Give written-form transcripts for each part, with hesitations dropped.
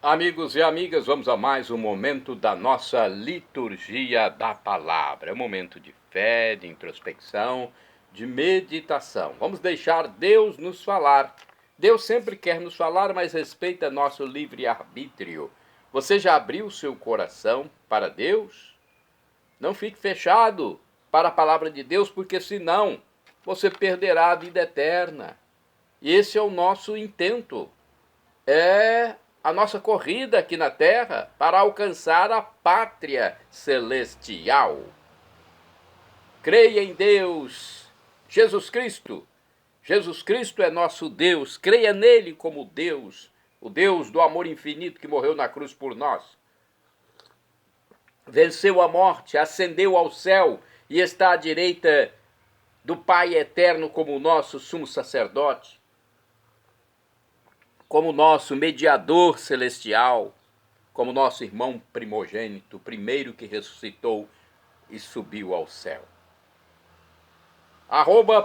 Amigos e amigas, vamos a mais um momento da nossa liturgia da palavra. É um momento de fé, de introspecção, de meditação. Vamos deixar Deus nos falar. Deus sempre quer nos falar, mas respeita nosso livre-arbítrio. Você já abriu seu coração para Deus? Não fique fechado para a palavra de Deus, porque senão você perderá a vida eterna. E esse é o nosso intento. É a nossa corrida aqui na Terra para alcançar a pátria celestial. Creia em Deus, Jesus Cristo. Jesus Cristo é nosso Deus. Creia nele como Deus, o Deus do amor infinito que morreu na cruz por nós. Venceu a morte, ascendeu ao céu e está à direita do Pai eterno como nosso sumo sacerdote, como nosso mediador celestial, como nosso irmão primogênito, primeiro que ressuscitou e subiu ao céu.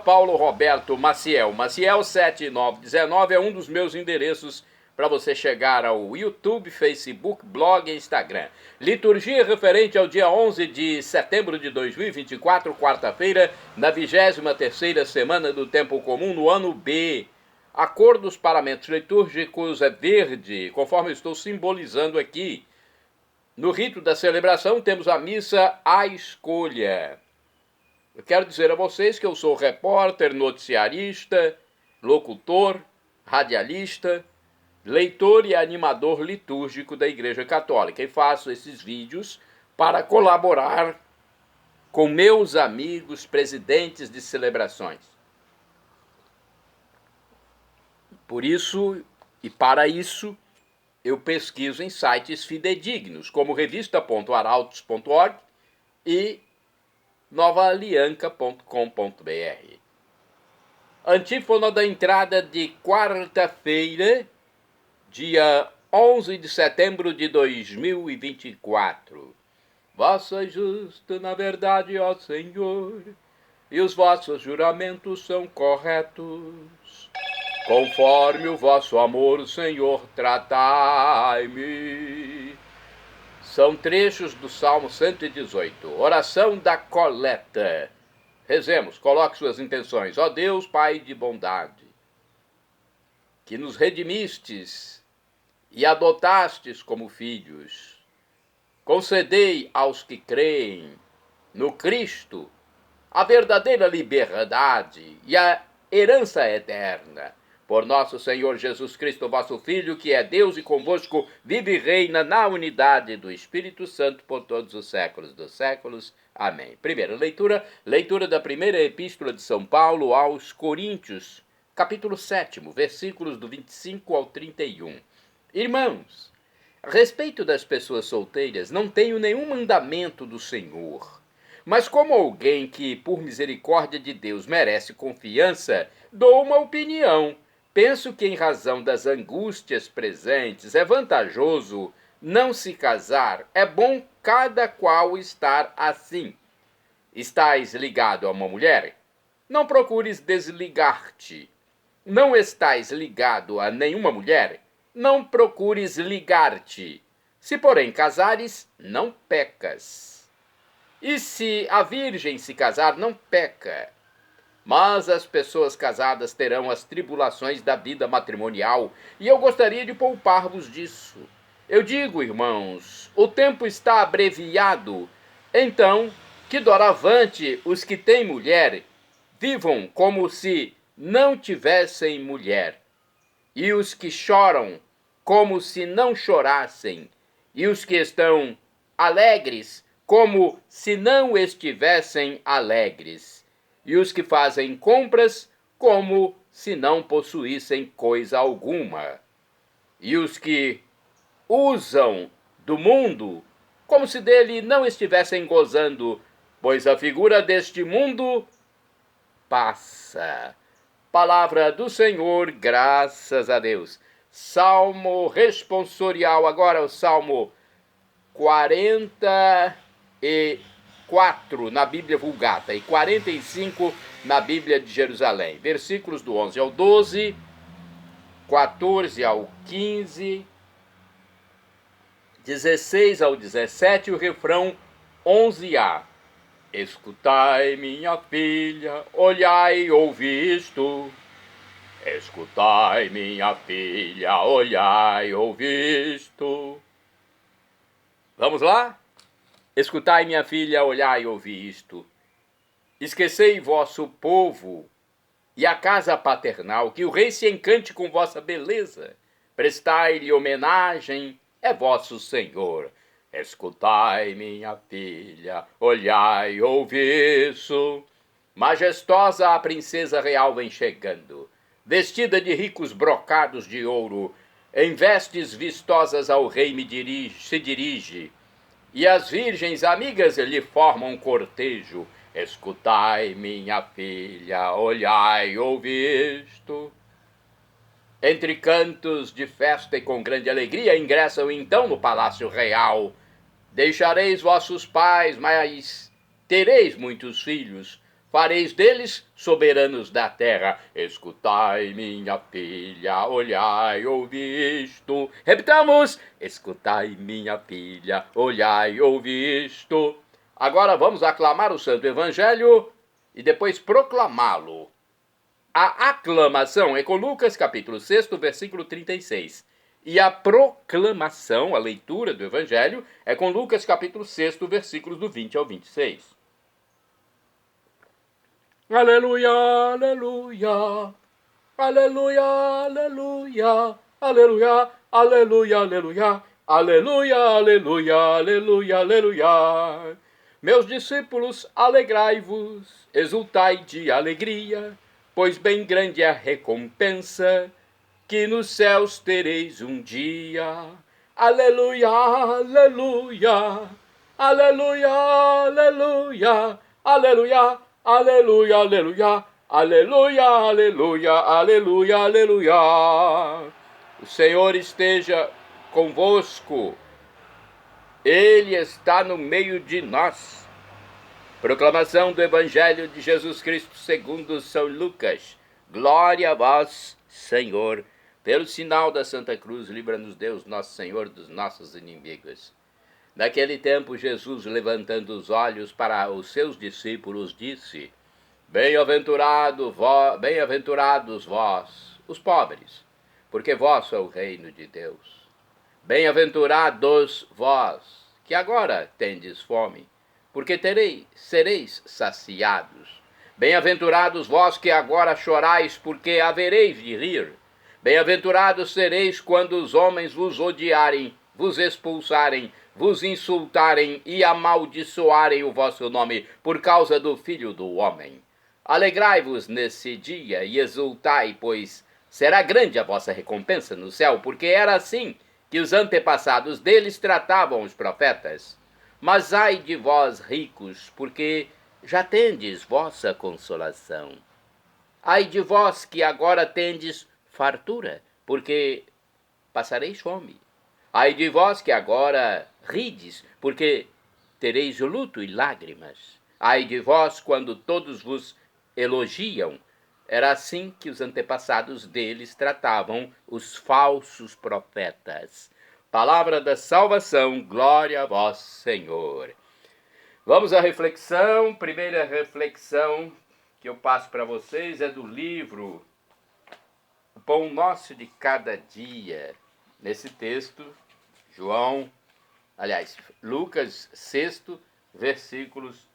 @Paulo Roberto Maciel, Maciel7919 é um dos meus endereços para você chegar ao YouTube, Facebook, blog e Instagram. Liturgia referente ao dia 11 de setembro de 2024, quarta-feira, na 23ª semana do Tempo Comum, no ano B. A cor dos paramentos litúrgicos é verde, conforme eu estou simbolizando aqui. No rito da celebração temos a missa à escolha. Eu quero dizer a vocês que eu sou repórter, noticiarista, locutor, radialista, leitor e animador litúrgico da Igreja Católica e faço esses vídeos para colaborar com meus amigos presidentes de celebrações. Por isso, e para isso, eu pesquiso em sites fidedignos, como revista.arautos.org e novaalianca.com.br. Antífona da entrada de quarta-feira, dia 11 de setembro de 2024. Vós sois justo na verdade, ó Senhor, e os vossos juramentos são corretos. Conforme o vosso amor, Senhor, tratai-me. São trechos do Salmo 118, oração da coleta. Rezemos, coloque suas intenções. Ó Deus, Pai de bondade, que nos redimistes e adotastes como filhos, concedei aos que creem no Cristo a verdadeira liberdade e a herança eterna. Por nosso Senhor Jesus Cristo, vosso Filho, que é Deus e convosco, vive e reina na unidade do Espírito Santo por todos os séculos dos séculos. Amém. Primeira leitura da primeira epístola de São Paulo aos Coríntios, capítulo 7, versículos do 25 ao 31. Irmãos, a respeito das pessoas solteiras, não tenho nenhum mandamento do Senhor. Mas como alguém que, por misericórdia de Deus, merece confiança, dou uma opinião. Penso que, em razão das angústias presentes, é vantajoso não se casar. É bom cada qual estar assim. Estás ligado a uma mulher? Não procures desligar-te. Não estás ligado a nenhuma mulher? Não procures ligar-te. Se, porém, casares, não pecas. E se a virgem se casar, não peca. Mas as pessoas casadas terão as tribulações da vida matrimonial, e eu gostaria de poupar-vos disso. Eu digo, irmãos, o tempo está abreviado, então, que doravante os que têm mulher vivam como se não tivessem mulher, e os que choram como se não chorassem, e os que estão alegres como se não estivessem alegres, e os que fazem compras como se não possuíssem coisa alguma, e os que usam do mundo como se dele não estivessem gozando, pois a figura deste mundo passa. Palavra do Senhor, graças a Deus. Salmo responsorial, agora o Salmo 44 na Bíblia Vulgata e 45 na Bíblia de Jerusalém. Versículos do 11 ao 12, 14 ao 15, 16 ao 17, o refrão 11a. Escutai, minha filha, olhai e ouvi isto. Escutai, minha filha, olhai e ouvi isto. Vamos lá? Escutai, minha filha, olhai e ouvi isto. Esquecei vosso povo e a casa paternal, que o rei se encante com vossa beleza. Prestai-lhe homenagem, é vosso senhor. Escutai, minha filha, olhai e ouvi isso. Majestosa a princesa real vem chegando, vestida de ricos brocados de ouro, em vestes vistosas ao rei se dirige, e as virgens amigas lhe formam cortejo. Escutai, minha filha, olhai e ouvi isto. Entre cantos de festa e com grande alegria ingressam então no palácio real. Deixareis vossos pais, mas tereis muitos filhos. Fareis deles soberanos da terra. Escutai, minha filha, olhai, ouvi isto. Repitamos: escutai, minha filha, olhai, ouvi isto. Agora vamos aclamar o Santo Evangelho e depois proclamá-lo. A aclamação é com Lucas, capítulo 6, versículo 36. E a proclamação, a leitura do Evangelho, é com Lucas, capítulo 6, versículos do 20 ao 26. Aleluia, aleluia, aleluia, aleluia, aleluia, aleluia, aleluia, aleluia, aleluia, aleluia, aleluia. Meus discípulos, alegrai-vos, exultai de alegria, pois bem grande é a recompensa que nos céus tereis um dia. Aleluia, aleluia, aleluia, aleluia, aleluia, aleluia, aleluia, aleluia, aleluia, aleluia, aleluia. O Senhor esteja convosco. Ele está no meio de nós. Proclamação do Evangelho de Jesus Cristo segundo São Lucas. Glória a vós, Senhor. Pelo sinal da Santa Cruz, livra-nos Deus, nosso Senhor, dos nossos inimigos. Naquele tempo, Jesus, levantando os olhos para os seus discípulos, disse: Bem-aventurados vós, os pobres, porque vosso é o reino de Deus. Bem-aventurados vós, que agora tendes fome, porque sereis saciados. Bem-aventurados vós que agora chorais, porque havereis de rir. Bem-aventurados sereis quando os homens vos odiarem, vos expulsarem, vos insultarem e amaldiçoarem o vosso nome por causa do Filho do Homem. Alegrai-vos nesse dia e exultai, pois será grande a vossa recompensa no céu, porque era assim que os antepassados deles tratavam os profetas. Mas ai de vós, ricos, porque já tendes vossa consolação. Ai de vós que agora tendes fartura, porque passareis fome. Ai de vós que agora rides, porque tereis luto e lágrimas. Ai de vós quando todos vos elogiam. Era assim que os antepassados deles tratavam os falsos profetas. Palavra da salvação, glória a vós, Senhor. Vamos à reflexão. Primeira reflexão que eu passo para vocês é do livro O Pão Nosso de Cada Dia. Nesse texto, Lucas 6, versículos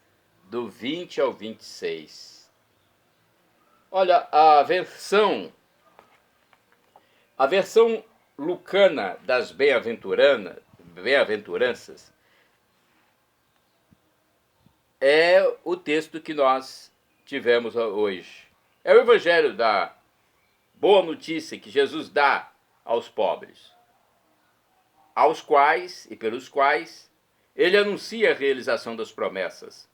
do 20 ao 26. Olha, a versão lucana das bem-aventuranças é o texto que nós tivemos hoje. É o evangelho da boa notícia que Jesus dá aos pobres, aos quais e pelos quais ele anuncia a realização das promessas.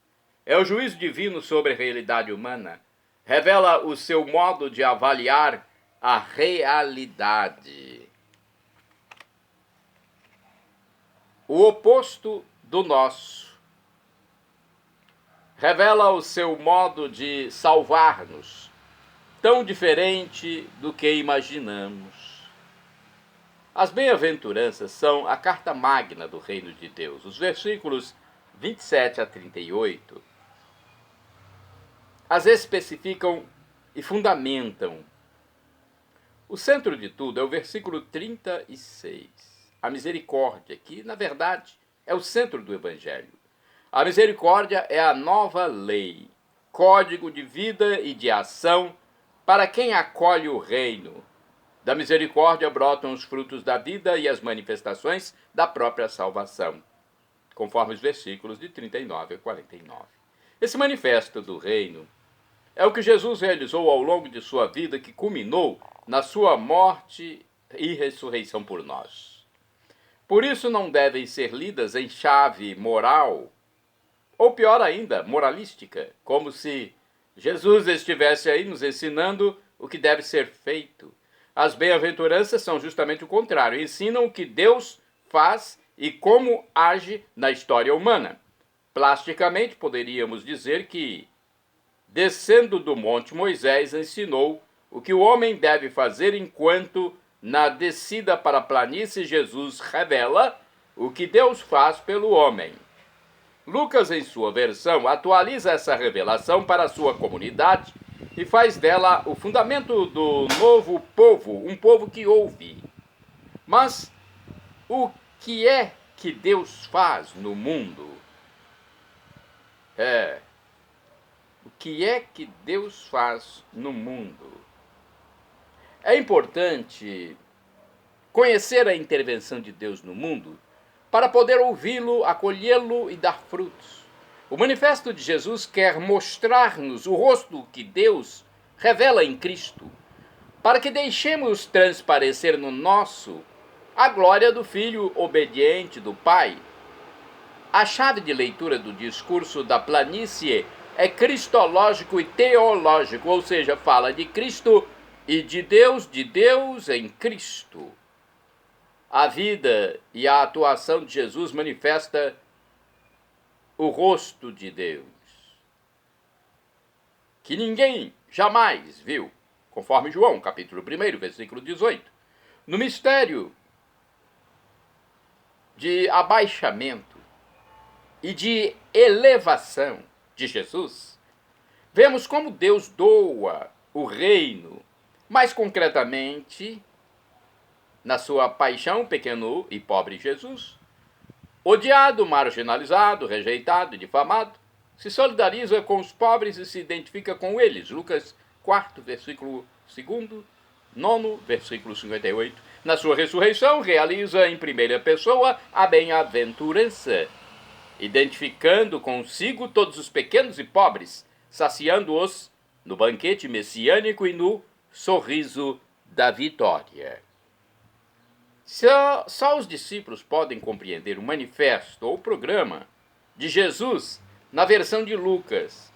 É o juízo divino sobre a realidade humana. Revela o seu modo de avaliar a realidade. O oposto do nosso. Revela o seu modo de salvar-nos, tão diferente do que imaginamos. As bem-aventuranças são a carta magna do reino de Deus. Os versículos 27 a 38 as especificam e fundamentam. O centro de tudo é o versículo 36. A misericórdia, que, na verdade, é o centro do Evangelho. A misericórdia é a nova lei, código de vida e de ação para quem acolhe o reino. Da misericórdia brotam os frutos da vida e as manifestações da própria salvação, conforme os versículos de 39 a 49. Esse manifesto do reino é o que Jesus realizou ao longo de sua vida, que culminou na sua morte e ressurreição por nós. Por isso não devem ser lidas em chave moral, ou pior ainda, moralística, como se Jesus estivesse aí nos ensinando o que deve ser feito. As bem-aventuranças são justamente o contrário, ensinam o que Deus faz e como age na história humana. Plasticamente, poderíamos dizer que, descendo do monte, Moisés ensinou o que o homem deve fazer, enquanto na descida para a planície Jesus revela o que Deus faz pelo homem. Lucas, em sua versão, atualiza essa revelação para a sua comunidade e faz dela o fundamento do novo povo, um povo que ouve. Mas o que é que Deus faz no mundo? O que é que Deus faz no mundo? É importante conhecer a intervenção de Deus no mundo para poder ouvi-lo, acolhê-lo e dar frutos. O manifesto de Jesus quer mostrar-nos o rosto que Deus revela em Cristo, para que deixemos transparecer no nosso a glória do Filho obediente do Pai. A chave de leitura do discurso da planície é cristológico e teológico, ou seja, fala de Cristo e de Deus em Cristo. A vida e a atuação de Jesus manifesta o rosto de Deus, que ninguém jamais viu, conforme João, capítulo 1, versículo 18. No mistério de abaixamento e de elevação de Jesus, vemos como Deus doa o reino, mais concretamente, na sua paixão, pequeno e pobre Jesus, odiado, marginalizado, rejeitado e difamado, se solidariza com os pobres e se identifica com eles. Lucas 4, versículo 2, 9, versículo 58. Na sua ressurreição, realiza em primeira pessoa a bem-aventurança, identificando consigo todos os pequenos e pobres, saciando-os no banquete messiânico e no sorriso da vitória. Só os discípulos podem compreender o manifesto ou programa de Jesus na versão de Lucas.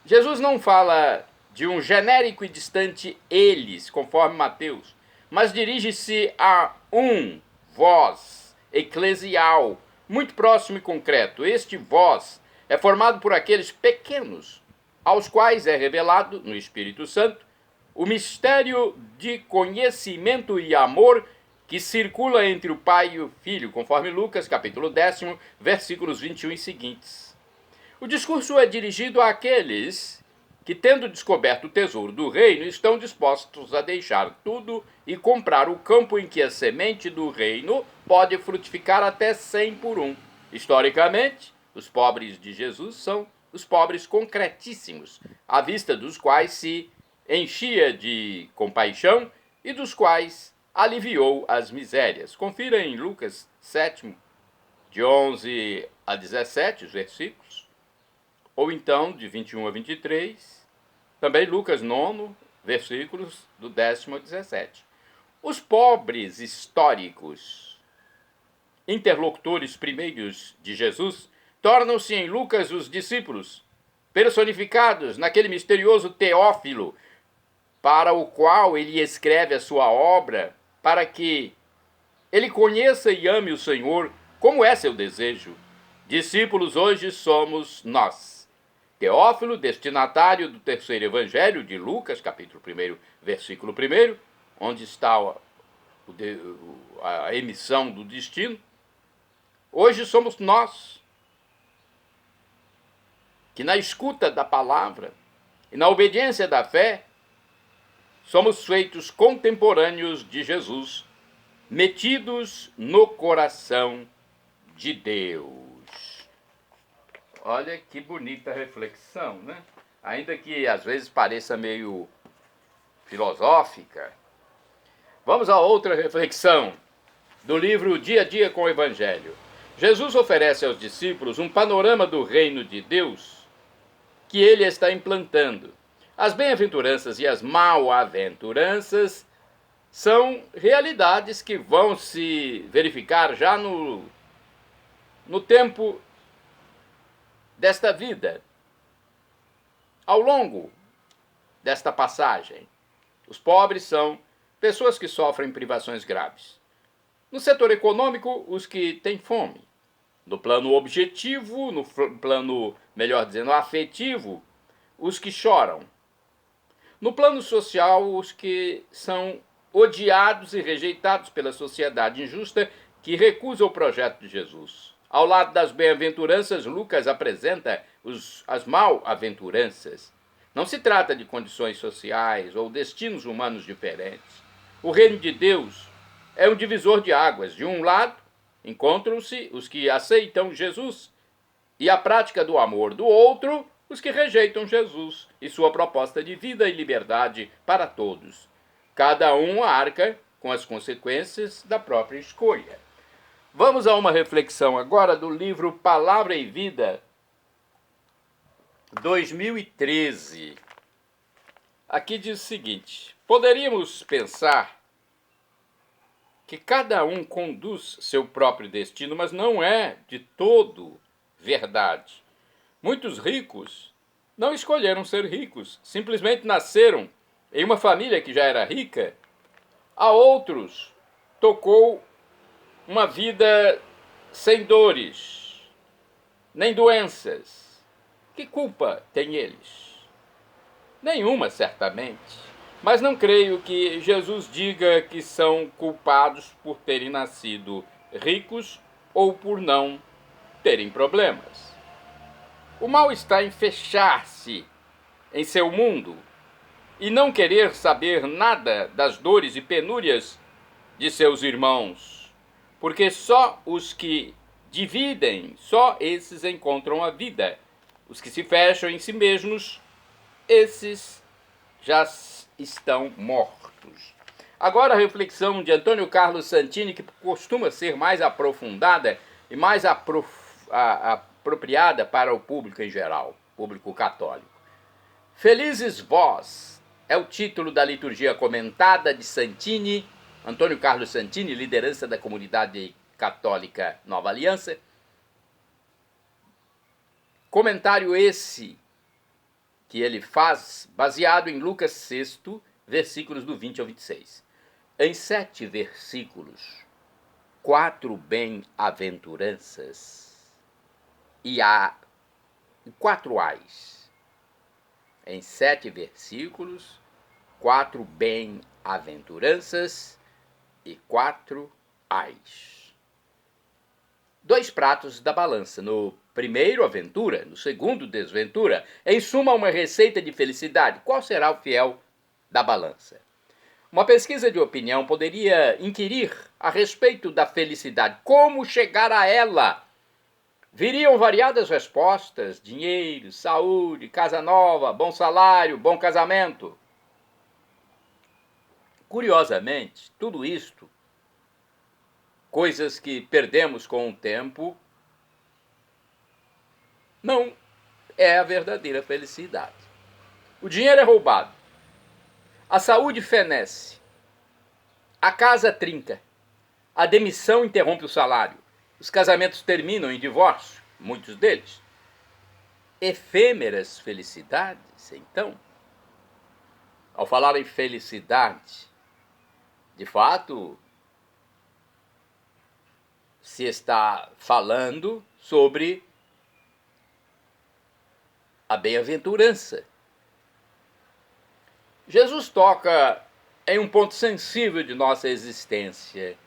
Jesus não fala de um genérico e distante eles, conforme Mateus, mas dirige-se a um vós eclesial, muito próximo e concreto. Este vós é formado por aqueles pequenos, aos quais é revelado, no Espírito Santo, o mistério de conhecimento e amor que circula entre o Pai e o Filho, conforme Lucas, capítulo 10, versículos 21 e seguintes. O discurso é dirigido àqueles que, tendo descoberto o tesouro do reino, estão dispostos a deixar tudo e comprar o campo em que a semente do reino pode frutificar até 100 por 1. Historicamente, os pobres de Jesus são os pobres concretíssimos, à vista dos quais se enchia de compaixão e dos quais aliviou as misérias. Confira em Lucas 7, de 11 a 17, os versículos, ou então de 21 a 23, também Lucas 9, versículos do 10 ao 17. Os pobres históricos, interlocutores primeiros de Jesus, tornam-se em Lucas os discípulos, personificados naquele misterioso Teófilo, para o qual ele escreve a sua obra, para que ele conheça e ame o Senhor, como é seu desejo. Discípulos hoje somos nós. Teófilo, destinatário do terceiro evangelho de Lucas, capítulo 1, versículo 1, onde está a emissão do destino. Hoje somos nós que, na escuta da palavra e na obediência da fé, somos feitos contemporâneos de Jesus, metidos no coração de Deus. Olha que bonita reflexão, né? Ainda que às vezes pareça meio filosófica. Vamos a outra reflexão do livro Dia a Dia com o Evangelho. Jesus oferece aos discípulos um panorama do reino de Deus que ele está implantando. As bem-aventuranças e as mal-aventuranças são realidades que vão se verificar já no tempo desta vida, ao longo desta passagem. Os pobres são pessoas que sofrem privações graves. No setor econômico, os que têm fome. No plano objetivo, no plano, melhor dizendo, afetivo, os que choram. No plano social, os que são odiados e rejeitados pela sociedade injusta que recusa o projeto de Jesus. Ao lado das bem-aventuranças, Lucas apresenta as mal-aventuranças. Não se trata de condições sociais ou destinos humanos diferentes. O reino de Deus é um divisor de águas. De um lado, encontram-se os que aceitam Jesus e a prática do amor. Do outro, os que rejeitam Jesus e sua proposta de vida e liberdade para todos. Cada um arca com as consequências da própria escolha. Vamos a uma reflexão agora do livro Palavra e Vida, 2013. Aqui diz o seguinte: poderíamos pensar que cada um conduz seu próprio destino, mas não é de todo verdade. Muitos ricos não escolheram ser ricos, simplesmente nasceram em uma família que já era rica. A outros tocou uma vida sem dores, nem doenças. Que culpa têm eles? Nenhuma, certamente. Mas não creio que Jesus diga que são culpados por terem nascido ricos ou por não terem problemas. O mal está em fechar-se em seu mundo e não querer saber nada das dores e penúrias de seus irmãos, porque só os que dividem, só esses encontram a vida. Os que se fecham em si mesmos, esses já estão mortos. Agora a reflexão de Antônio Carlos Santini, que costuma ser mais aprofundada e mais apropriada para o público em geral, público católico. Felizes vós é o título da liturgia comentada de Santini, Antônio Carlos Santini, liderança da comunidade católica Nova Aliança. Comentário esse que ele faz baseado em Lucas 6, versículos do 20 ao 26. Em 7 versículos, 4 bem-aventuranças e 4 ais. Em 7 versículos, 4 bem-aventuranças e 4 ais. 2 pratos da balança. No primeiro, aventura. No segundo, desventura. Em suma, uma receita de felicidade. Qual será o fiel da balança? Uma pesquisa de opinião poderia inquirir a respeito da felicidade. Como chegar a ela? Viriam variadas respostas: dinheiro, saúde, casa nova, bom salário, bom casamento. Curiosamente, tudo isto, coisas que perdemos com o tempo, não é a verdadeira felicidade. O dinheiro é roubado, a saúde fenece, a casa trinca, a demissão interrompe o salário, os casamentos terminam em divórcio, muitos deles. Efêmeras felicidades, então. Ao falar em felicidade, de fato, se está falando sobre a bem-aventurança. Jesus toca em um ponto sensível de nossa existência.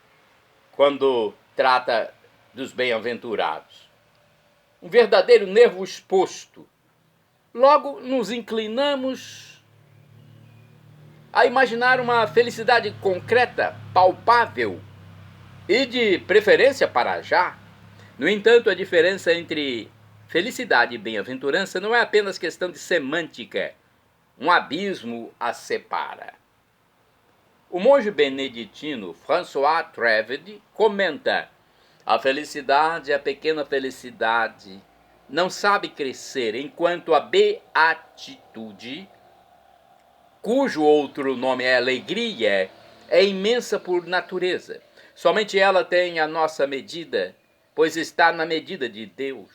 quando trata dos bem-aventurados. Um verdadeiro nervo exposto. Logo, nos inclinamos a imaginar uma felicidade concreta, palpável e de preferência para já. No entanto, a diferença entre felicidade e bem-aventurança não é apenas questão de semântica. Um abismo as separa. O monge beneditino François Trevede comenta: a felicidade, a pequena felicidade, não sabe crescer, enquanto a beatitude, cujo outro nome é alegria, é imensa por natureza. Somente ela tem a nossa medida, pois está na medida de Deus.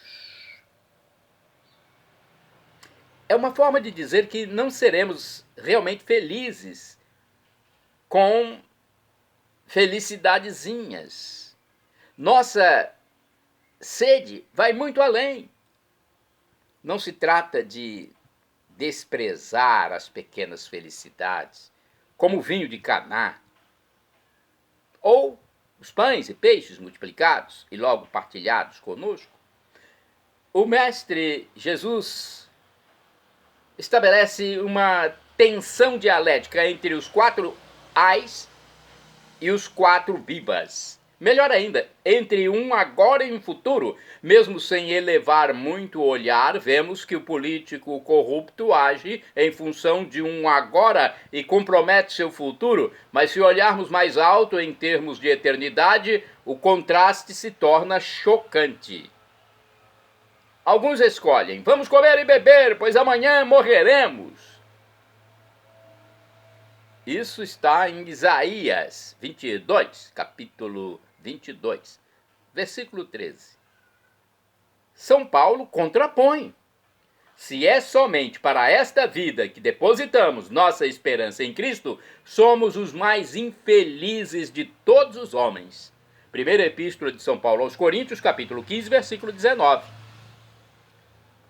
É uma forma de dizer que não seremos realmente felizes com felicidadezinhas. Nossa sede vai muito além. Não se trata de desprezar as pequenas felicidades, como o vinho de Caná, ou os pães e peixes multiplicados e logo partilhados conosco. O Mestre Jesus estabelece uma tensão dialética entre os 4 ais e os 4 vivas. Melhor ainda, entre um agora e um futuro. Mesmo sem elevar muito o olhar, vemos que o político corrupto age em função de um agora e compromete seu futuro, mas se olharmos mais alto em termos de eternidade, o contraste se torna chocante. Alguns escolhem: vamos comer e beber, pois amanhã morreremos. Isso está em Isaías 22, capítulo 22, versículo 13. São Paulo contrapõe: se é somente para esta vida que depositamos nossa esperança em Cristo, somos os mais infelizes de todos os homens. Primeira Epístola de São Paulo aos Coríntios, capítulo 15, versículo 19.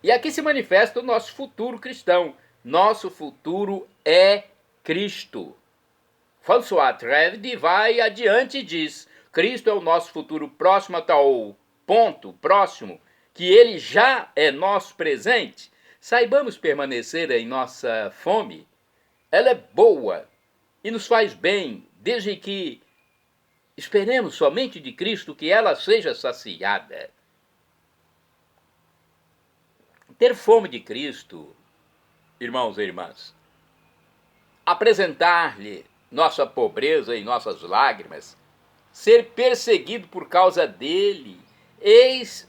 E aqui se manifesta o nosso futuro cristão. Nosso futuro é Cristo. François Trevede vai adiante e diz: Cristo é o nosso futuro próximo a tal ponto próximo que ele já é nosso presente. Saibamos permanecer em nossa fome. Ela é boa e nos faz bem, desde que esperemos somente de Cristo que ela seja saciada. Ter fome de Cristo, irmãos e irmãs, apresentar-lhe nossa pobreza e nossas lágrimas, ser perseguido por causa dele, eis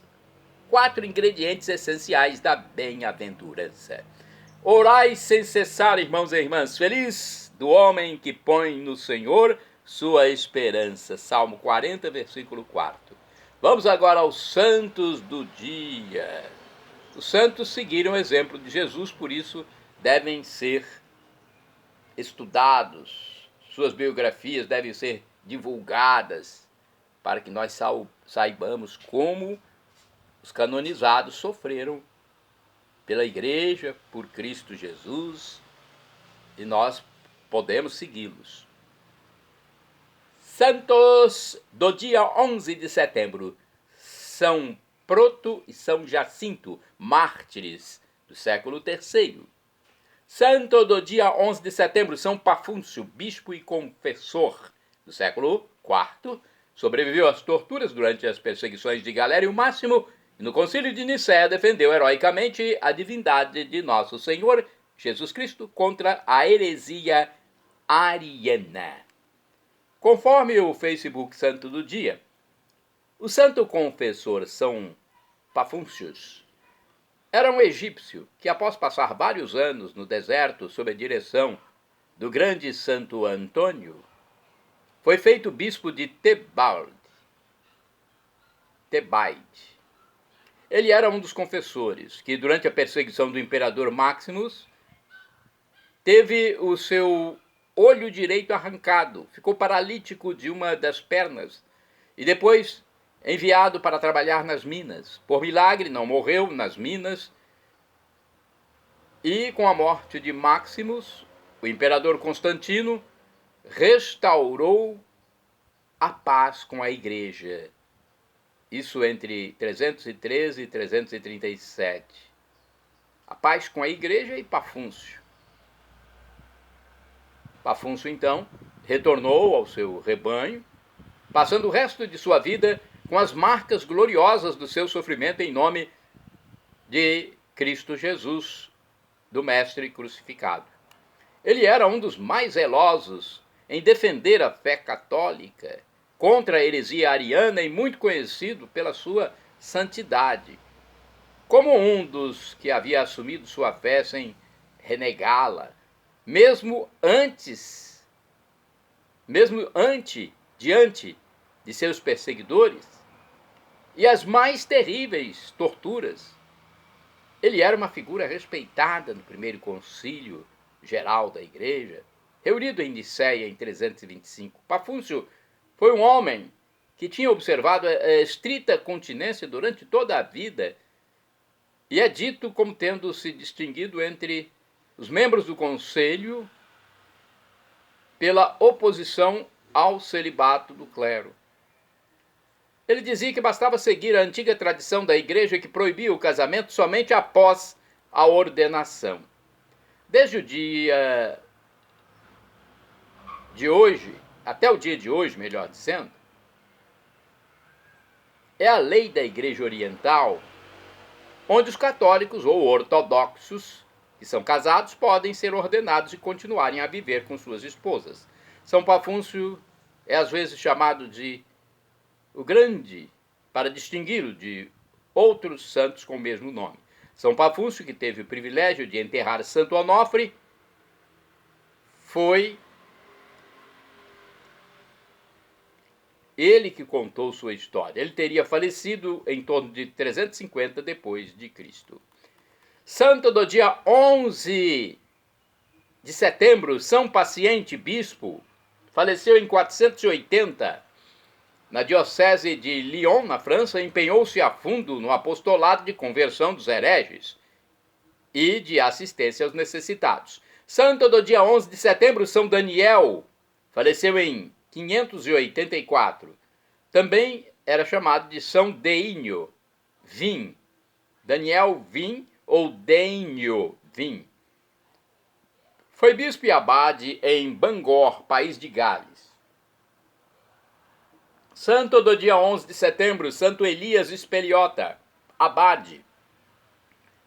4 ingredientes essenciais da bem-aventurança. Orai sem cessar, irmãos e irmãs, feliz do homem que põe no Senhor sua esperança. Salmo 40, versículo 4. Vamos agora aos santos do dia. Os santos seguiram o exemplo de Jesus, por isso devem ser estudados, suas biografias devem ser divulgadas, para que nós saibamos como os canonizados sofreram pela Igreja, por Cristo Jesus, e nós podemos segui-los. Santos do dia 11 de setembro, São Proto e São Jacinto, mártires do século III. Santo do dia 11 de setembro, São Pafúncio, bispo e confessor do século IV, sobreviveu às torturas durante as perseguições de Galério Máximo e no Concílio de Nicéia defendeu heroicamente a divindade de nosso Senhor Jesus Cristo contra a heresia ariana. Conforme o Facebook Santo do Dia, o santo confessor São Pafúncios era um egípcio que, após passar vários anos no deserto sob a direção do grande Santo Antônio, foi feito bispo de Tebaide. Ele era um dos confessores que, durante a perseguição do imperador Maximus, teve o seu olho direito arrancado, ficou paralítico de uma das pernas e depois enviado para trabalhar nas minas. Por milagre, não morreu nas minas. E com a morte de Maximus, o imperador Constantino restaurou a paz com a igreja. Isso entre 313 e 337. A paz com a igreja e Pafúncio. Pafúncio, então, retornou ao seu rebanho, passando o resto de sua vida com as marcas gloriosas do seu sofrimento em nome de Cristo Jesus, do Mestre crucificado. Ele era um dos mais zelosos em defender a fé católica contra a heresia ariana e muito conhecido pela sua santidade, como um dos que havia assumido sua fé sem renegá-la, diante de seus perseguidores e as mais terríveis torturas. Ele era uma figura respeitada no primeiro concílio geral da igreja, reunido em Nicéia em 325. Pafúncio foi um homem que tinha observado a estrita continência durante toda a vida e é dito como tendo se distinguido entre os membros do conselho pela oposição ao celibato do clero. Ele dizia que bastava seguir a antiga tradição da igreja que proibia o casamento somente após a ordenação. Desde o dia de hoje, até o dia de hoje, melhor dizendo, é a lei da Igreja Oriental, onde os católicos ou ortodoxos que são casados podem ser ordenados e continuarem a viver com suas esposas. São Pafúncio é às vezes chamado de o Grande, para distingui-lo de outros santos com o mesmo nome. São Pafúncio, que teve o privilégio de enterrar Santo Onofre, foi ele que contou sua história. Ele teria falecido em torno de 350 depois de Cristo. Santo do dia 11 de setembro, São Paciente, bispo, faleceu em 480. Na diocese de Lyon, na França, empenhou-se a fundo no apostolado de conversão dos hereges e de assistência aos necessitados. Santo do dia 11 de setembro, São Daniel, faleceu em 584. Também era chamado de São Deinho Vim, Daniel Vim ou Deinho Vim. Foi bispo e abade em Bangor, país de Gales. Santo do dia 11 de setembro, Santo Elias Espeliota, abade.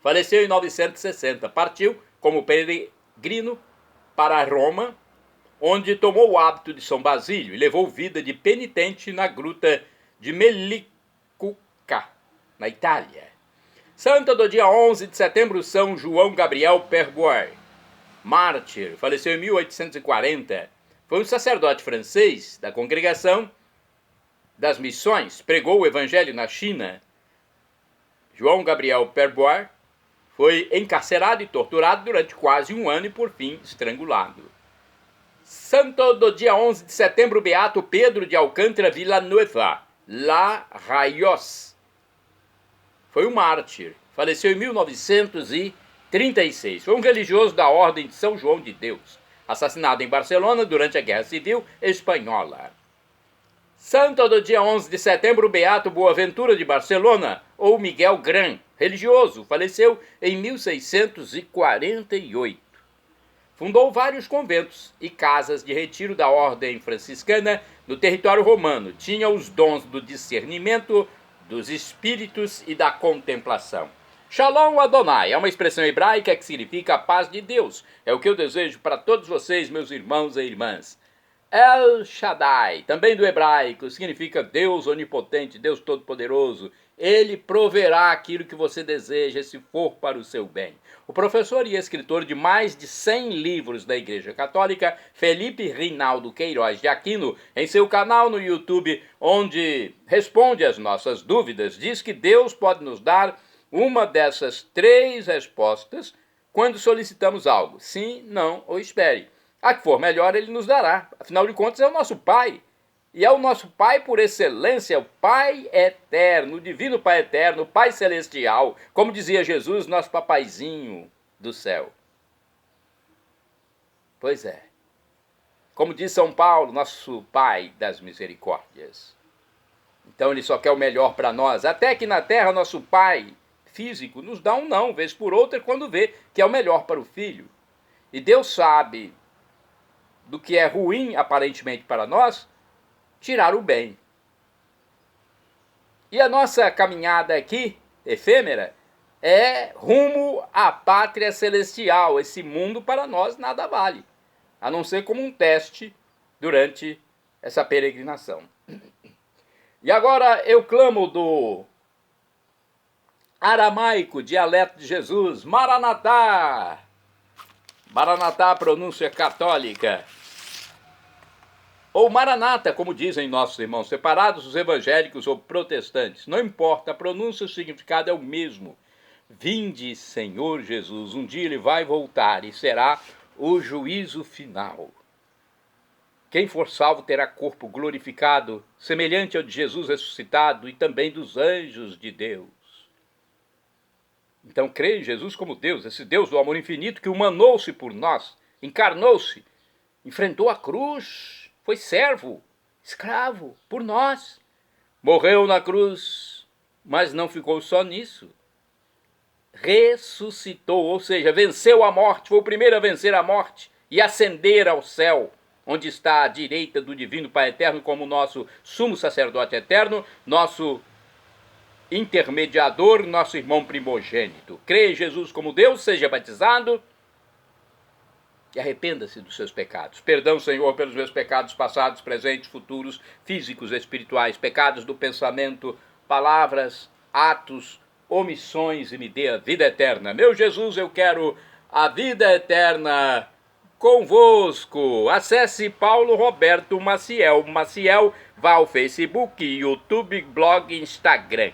Faleceu em 960. Partiu como peregrino para Roma, onde tomou o hábito de São Basílio e levou vida de penitente na gruta de Melicuca, na Itália. Santo do dia 11 de setembro, São João Gabriel Perbois, mártir, faleceu em 1840. Foi um sacerdote francês da Congregação das Missões, pregou o evangelho na China. João Gabriel Perbois foi encarcerado e torturado durante quase um ano e, por fim, estrangulado. Santo do dia 11 de setembro, Beato Pedro de Alcântara Villanueva, La Rayos. Foi um mártir, faleceu em 1936. Foi um religioso da Ordem de São João de Deus, assassinado em Barcelona durante a Guerra Civil Espanhola. Santo do dia 11 de setembro, Beato Boaventura de Barcelona, ou Miguel Gran, religioso, faleceu em 1648. Fundou vários conventos e casas de retiro da ordem franciscana no território romano. Tinha os dons do discernimento, dos espíritos e da contemplação. Shalom Adonai é uma expressão hebraica que significa a paz de Deus. É o que eu desejo para todos vocês, meus irmãos e irmãs. El Shaddai, também do hebraico, significa Deus onipotente, Deus todo-poderoso. Ele proverá aquilo que você deseja, se for para o seu bem. O professor e escritor de mais de 100 livros da Igreja Católica, Felipe Rinaldo Queiroz de Aquino, em seu canal no YouTube, onde responde às nossas dúvidas, diz que Deus pode nos dar uma dessas 3 respostas quando solicitamos algo: sim, não ou espere. A que for melhor, ele nos dará. Afinal de contas, é o nosso Pai. E é o nosso Pai por excelência, o Pai eterno, o divino Pai eterno, o Pai celestial. Como dizia Jesus, nosso papaizinho do céu. Pois é. Como diz São Paulo, nosso Pai das misericórdias. Então ele só quer o melhor para nós. Até que na terra nosso Pai físico nos dá um não, vez por outra, quando vê que é o melhor para o filho. E Deus sabe do que é ruim, aparentemente, para nós, tirar o bem. E a nossa caminhada aqui, efêmera, é rumo à pátria celestial. Esse mundo para nós nada vale, a não ser como um teste durante essa peregrinação. E agora eu clamo do aramaico, dialeto de Jesus, Maranatá. Maranatá, pronúncia católica. Ou Maranata, como dizem nossos irmãos separados, os evangélicos ou protestantes. Não importa, a pronúncia, o significado é o mesmo. Vinde, Senhor Jesus. Um dia ele vai voltar e será o juízo final. Quem for salvo terá corpo glorificado, semelhante ao de Jesus ressuscitado e também dos anjos de Deus. Então creia em Jesus como Deus, esse Deus do amor infinito que humanou-se por nós, encarnou-se, enfrentou a cruz, foi servo, escravo por nós. Morreu na cruz, mas não ficou só nisso. Ressuscitou, ou seja, venceu a morte, foi o primeiro a vencer a morte e ascender ao céu, onde está à direita do Divino Pai Eterno como nosso sumo sacerdote eterno, nosso intermediador, nosso irmão primogênito. Creia em Jesus como Deus, seja batizado e arrependa-se dos seus pecados. Perdão, Senhor, pelos meus pecados passados, presentes, futuros, físicos, espirituais, pecados do pensamento, palavras, atos, omissões, e me dê a vida eterna. Meu Jesus, eu quero a vida eterna convosco. Acesse Paulo Roberto Maciel. Maciel, vá ao Facebook, YouTube, blog, Instagram.